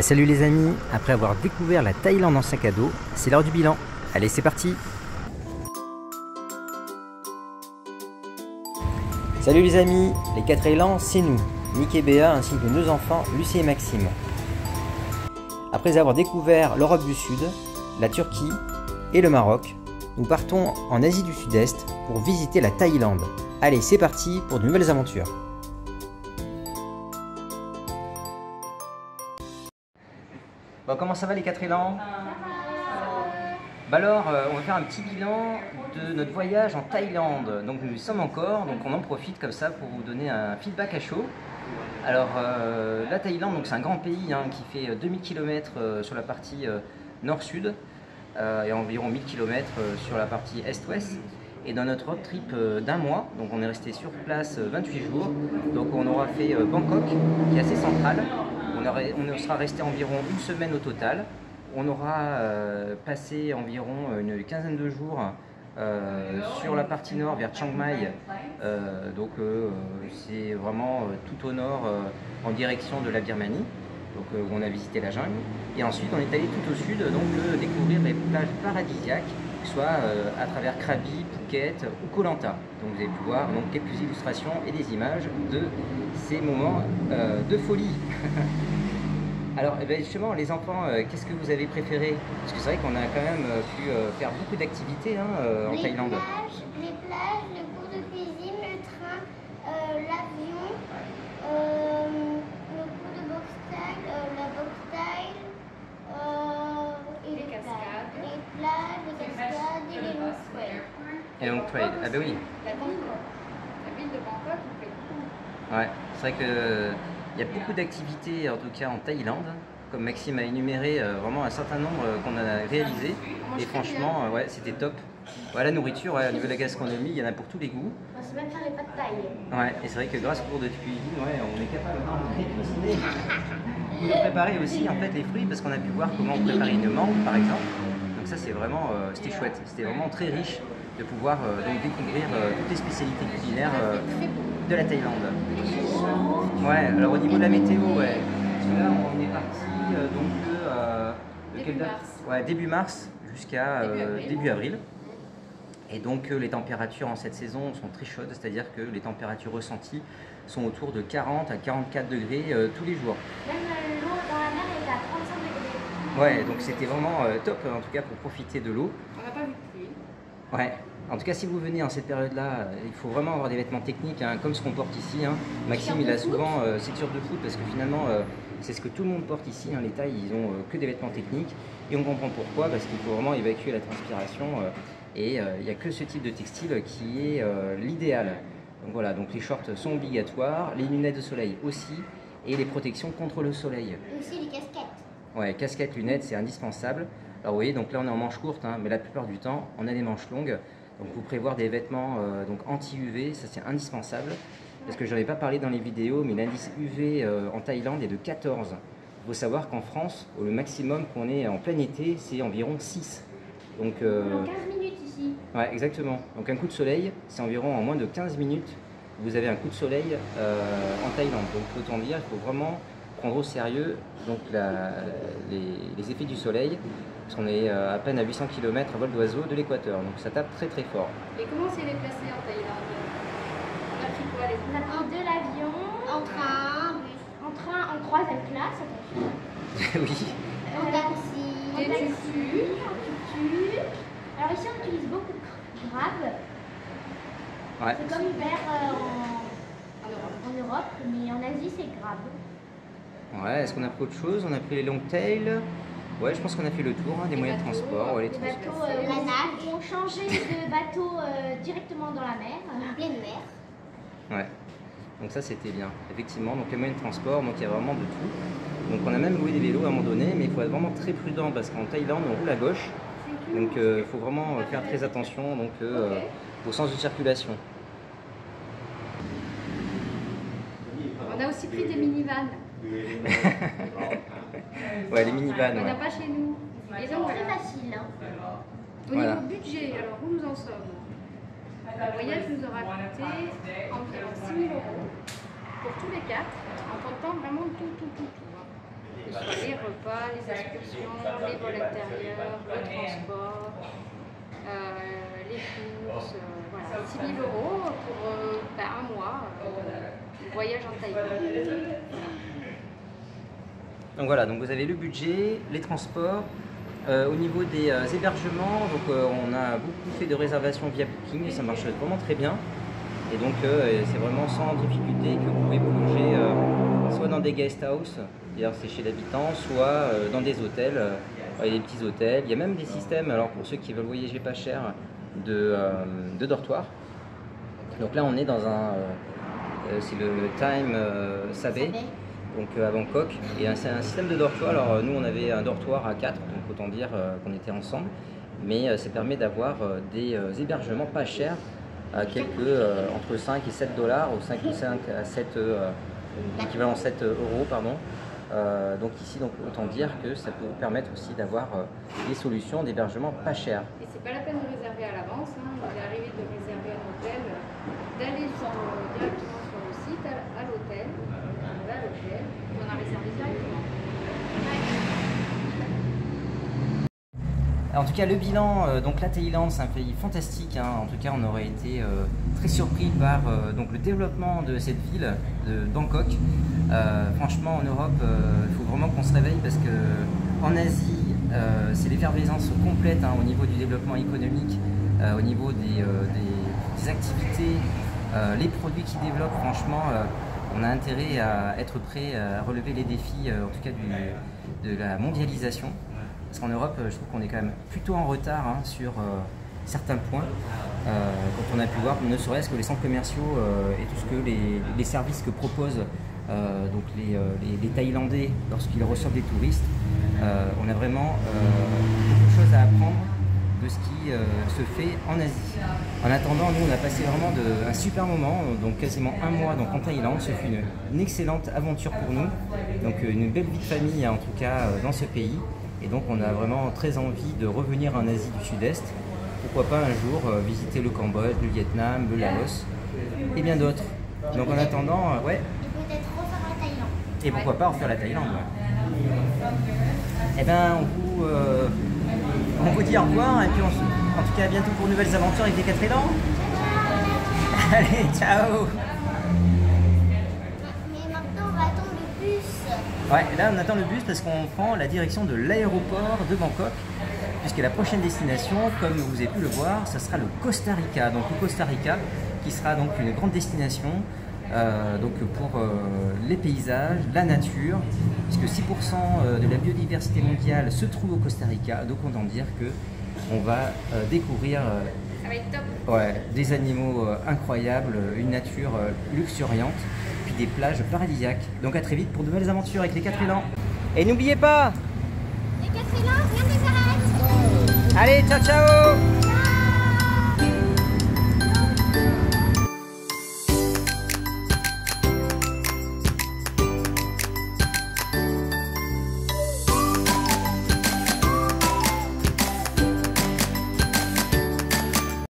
Salut les amis, après avoir découvert la Thaïlande en sac à dos, c'est l'heure du bilan. Allez, c'est parti. Salut les amis, les 4 élans, c'est nous, Nick et Béa ainsi que nos enfants Lucie et Maxime. Après avoir découvert l'Europe du Sud, la Turquie et le Maroc, nous partons en Asie du Sud-Est pour visiter la Thaïlande. Allez, c'est parti pour de nouvelles aventures. Bon, comment ça va les 4 élans? Alors, on va faire un petit bilan de notre voyage en Thaïlande. Donc nous y sommes encore, donc on en profite comme ça pour vous donner un feedback à chaud. Alors la Thaïlande, c'est un grand pays qui fait 2000 km sur la partie nord-sud et environ 1000 km sur la partie est-ouest. Et dans notre road trip d'un mois, donc on est resté sur place 28 jours, donc on aura fait Bangkok qui est assez central. On sera resté environ une semaine au total. On aura passé environ une quinzaine de jours sur la partie nord vers Chiang Mai. C'est vraiment tout au nord en direction de la Birmanie. Donc on a visité la jungle. Et ensuite on est allé tout au sud découvrir les plages paradisiaques, soit à travers Krabi, Phuket ou Koh Lanta. Donc vous avez pu voir quelques illustrations et des images de ces moments de folie. Alors justement les enfants, qu'est-ce que vous avez préféré? Parce que c'est vrai qu'on a quand même pu faire beaucoup d'activités en Thaïlande. Les plages, le cours de cuisine, le train, l'avion, le cours de boxe style, la boxe style, et les cascades, les plages, les cascades et les long trails. Et long trail, ah ben oui. La ville de Bangkok, il fait beaucoup. Ouais, c'est vrai que il y a beaucoup d'activités en tout cas en Thaïlande. Comme Maxime a énuméré vraiment un certain nombre qu'on a réalisé. Et franchement, ouais, c'était top. Ouais, la nourriture, au niveau de la gastronomie, il y en a pour tous les goûts. On sait même faire les pâtes thaï. Ouais, et c'est vrai que grâce au cours de cuisine, on est capable de cuisiner. De préparer aussi les fruits parce qu'on a pu voir comment préparer une mangue par exemple. Donc ça c'est vraiment, c'était chouette, c'était vraiment très riche de pouvoir découvrir toutes les spécialités culinaires de la Thaïlande. Ouais, alors au niveau de la météo, ouais, parce que là on est parti de quelle date? Ouais, début mars jusqu'à début avril. Et donc les températures en cette saison sont très chaudes, c'est-à-dire que les températures ressenties sont autour de 40 à 44 degrés tous les jours. Même l'eau dans la mer est à 35 degrés. Ouais, donc c'était vraiment top en tout cas pour profiter de l'eau. On n'a pas vu de pluie. Ouais, en tout cas si vous venez en cette période-là, il faut vraiment avoir des vêtements techniques comme ce qu'on porte ici. Maxime il a souvent ses t-shirts de foot parce que finalement c'est ce que tout le monde porte ici. Les Thaïs ils ont que des vêtements techniques et on comprend pourquoi, parce qu'il faut vraiment évacuer la transpiration. Et il n'y a que ce type de textile qui est l'idéal. Donc voilà, donc les shorts sont obligatoires, les lunettes de soleil aussi, et les protections contre le soleil. Et aussi les casquettes. Ouais, casquettes, lunettes, c'est indispensable. Alors vous voyez, donc là on est en manches courtes, mais la plupart du temps on a des manches longues. Donc vous prévoir des vêtements anti-UV, ça c'est indispensable. Parce que je n'en ai pas parlé dans les vidéos, mais l'indice UV en Thaïlande est de 14. Il faut savoir qu'en France, le maximum qu'on est en plein été, c'est environ 6. Donc, 15 minutes ici. Ouais, exactement. Donc un coup de soleil, c'est environ en moins de 15 minutes, vous avez un coup de soleil en Thaïlande. Donc autant dire, il faut vraiment prendre au sérieux les effets du soleil, parce qu'on est à peine à 800 km à vol d'oiseau de l'équateur, donc ça tape très très fort. Et comment s'est déplacé en Thaïlande? On a pris quoi? On a pris de l'avion, en train en 3e classe, attention. Oui. En taxi, en tuk-tuk. Alors ici on utilise beaucoup de Grab. Ouais. C'est comme Uber en Europe, mais en Asie c'est Grab. Ouais, est-ce qu'on a pris autre chose? On a pris les long tails. Ouais, je pense qu'on a fait le tour des moyens de transport. Ouais, les bateaux, la nage. On changeait de bateau directement dans la mer, pleine mer. Ouais, donc ça c'était bien. Effectivement, donc les moyens de transport, donc il y a vraiment de tout. Donc on a même loué des vélos à un moment donné, mais il faut être vraiment très prudent parce qu'en Thaïlande on roule à gauche. Donc il faut vraiment faire très attention au sens de circulation. On a aussi pris des minivans. Ouais, les minivans. On n'a pas chez nous. Ils sont très faciles. Au niveau budget, alors où nous en sommes? Le voyage nous aura coûté environ 6 000 € pour tous les 4, en comptant vraiment tout. que ce soit les repas, les excursions, les vols intérieurs, le transport, les courses, voilà, 6 000 € pour un mois, le voyage en Thaïlande. Donc voilà, donc vous avez le budget, les transports. Au niveau des hébergements, donc on a beaucoup fait de réservations via Booking, ça marche vraiment très bien. Et donc c'est vraiment sans difficulté que vous pouvez vous loger soit dans des guest house, c'est-à-dire c'est chez l'habitant, soit dans des hôtels, il y a des petits hôtels. Il y a même des systèmes, alors pour ceux qui veulent voyager pas cher, de dortoirs. Donc là on est dans un, c'est le Time Savay, donc à Bangkok, et c'est un système de dortoir. Alors nous on avait un dortoir à 4, donc autant dire qu'on était ensemble, mais ça permet d'avoir des hébergements pas chers à quelques entre 5 et 7 $, ou 5 à 7 équivalent 7 €, pardon. Donc ici, donc, autant dire que ça peut vous permettre aussi d'avoir des solutions d'hébergement pas chères. Et c'est pas la peine de réserver à l'avance, hein. Il est arrivé de réserver un hôtel, d'aller directement sur le site, à l'hôtel, on va à l'hôtel, et on a réservé directement. En tout cas, le bilan, donc la Thaïlande, c'est un pays fantastique, hein. En tout cas, on aurait été très surpris par donc le développement de cette ville, de Bangkok. Franchement, en Europe, il faut vraiment qu'on se réveille parce que en Asie, c'est l'effervescence complète, hein, au niveau du développement économique, au niveau des activités, les produits qu'ils développent. Franchement, on a intérêt à être prêt à relever les défis, en tout cas de la mondialisation. Parce qu'en Europe, je trouve qu'on est quand même plutôt en retard, hein, sur certains points. Quand on a pu voir, ne serait-ce que les centres commerciaux et tout ce que les services que proposent donc les Thaïlandais lorsqu'ils reçoivent des touristes, on a vraiment beaucoup de choses à apprendre de ce qui se fait en Asie. En attendant, nous on a passé vraiment un super moment, donc quasiment un mois donc en Thaïlande. Ce fut une excellente aventure pour nous, donc une belle vie de famille, hein, en tout cas dans ce pays. Et donc on a vraiment très envie de revenir en Asie du Sud-Est. Pourquoi pas un jour visiter le Cambodge, le Vietnam, le Laos et bien d'autres. Donc en attendant, ouais. Et peut-être refaire la Thaïlande. Et pourquoi pas refaire la Thaïlande, ouais. Eh bien on vous dit au revoir et puis en tout cas à bientôt pour de nouvelles aventures avec les 4 élans. Allez, ciao. Mais maintenant on va attendre le bus. Ouais, là on attend le bus parce qu'on prend la direction de l'aéroport de Bangkok, puisque la prochaine destination, comme vous avez pu le voir, ça sera le Costa Rica. Donc le Costa Rica qui sera donc une grande destination donc pour les paysages, la nature, puisque 6% de la biodiversité mondiale se trouve au Costa Rica. Donc autant dire que on va découvrir Ça va être top. ouais, des animaux incroyables, une nature luxuriante, puis des plages paradisiaques. Donc à très vite pour de nouvelles aventures avec les 4 élans. Et n'oubliez pas, Les 4 élans, rien ne les arrête. allez, ciao ciao.